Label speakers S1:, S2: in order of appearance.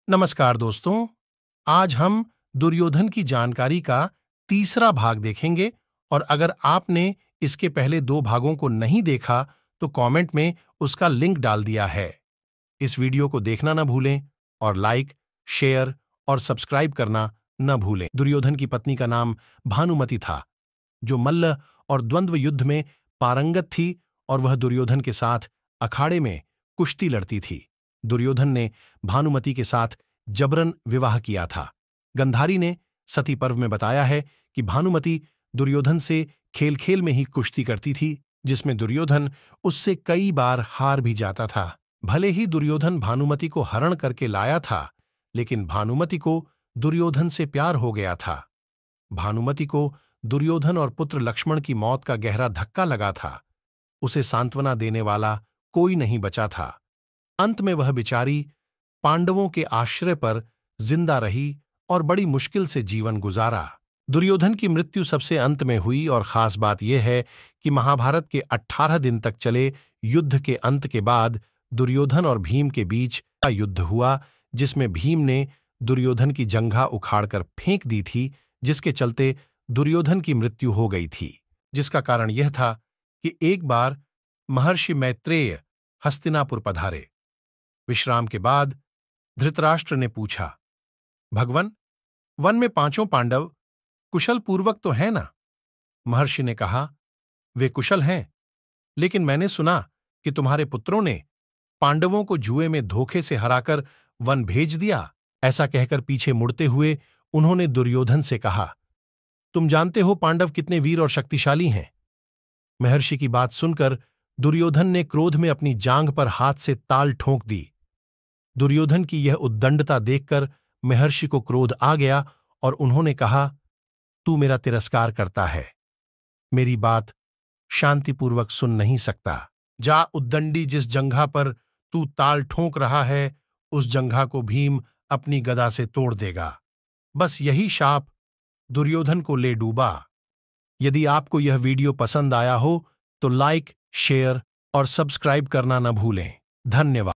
S1: नमस्कार दोस्तों। आज हम दुर्योधन की जानकारी का तीसरा भाग देखेंगे और अगर आपने इसके पहले दो भागों को नहीं देखा तो कमेंट में उसका लिंक डाल दिया है। इस वीडियो को देखना न भूलें और लाइक, शेयर और सब्सक्राइब करना न भूलें। दुर्योधन की पत्नी का नाम भानुमति था, जो मल्ल और द्वंद्व युद्ध में पारंगत थी और वह दुर्योधन के साथ अखाड़े में कुश्ती लड़ती थी। दुर्योधन ने भानुमति के साथ जबरन विवाह किया था। गंधारी ने सती पर्व में बताया है कि भानुमति दुर्योधन से खेल खेल में ही कुश्ती करती थी, जिसमें दुर्योधन उससे कई बार हार भी जाता था। भले ही दुर्योधन भानुमति को हरण करके लाया था, लेकिन भानुमति को दुर्योधन से प्यार हो गया था। भानुमति को दुर्योधन और पुत्र लक्ष्मण की मौत का गहरा धक्का लगा था। उसे सांत्वना देने वाला कोई नहीं बचा था। अंत में वह बेचारी पांडवों के आश्रय पर जिंदा रही और बड़ी मुश्किल से जीवन गुजारा। दुर्योधन की मृत्यु सबसे अंत में हुई और खास बात यह है कि महाभारत के 18 दिन तक चले युद्ध के अंत के बाद दुर्योधन और भीम के बीच का युद्ध हुआ, जिसमें भीम ने दुर्योधन की जंघा उखाड़कर फेंक दी थी, जिसके चलते दुर्योधन की मृत्यु हो गई थी। जिसका कारण यह था कि एक बार महर्षि मैत्रेय हस्तिनापुर पधारे। विश्राम के बाद धृतराष्ट्र ने पूछा, भगवन, वन में पांचों पांडव कुशल पूर्वक तो हैं ना? महर्षि ने कहा, वे कुशल हैं, लेकिन मैंने सुना कि तुम्हारे पुत्रों ने पांडवों को जुए में धोखे से हराकर वन भेज दिया। ऐसा कहकर पीछे मुड़ते हुए उन्होंने दुर्योधन से कहा, तुम जानते हो पांडव कितने वीर और शक्तिशाली हैं। महर्षि की बात सुनकर दुर्योधन ने क्रोध में अपनी जांघ पर हाथ से ताल ठोंक दी। दुर्योधन की यह उद्दंडता देखकर महर्षि को क्रोध आ गया और उन्होंने कहा, तू मेरा तिरस्कार करता है, मेरी बात शांतिपूर्वक सुन नहीं सकता। जा उद्दंडी, जिस जंघा पर तू ताल ठोंक रहा है उस जंघा को भीम अपनी गदा से तोड़ देगा। बस यही शाप दुर्योधन को ले डूबा। यदि आपको यह वीडियो पसंद आया हो तो लाइक, शेयर और सब्सक्राइब करना न भूलें। धन्यवाद।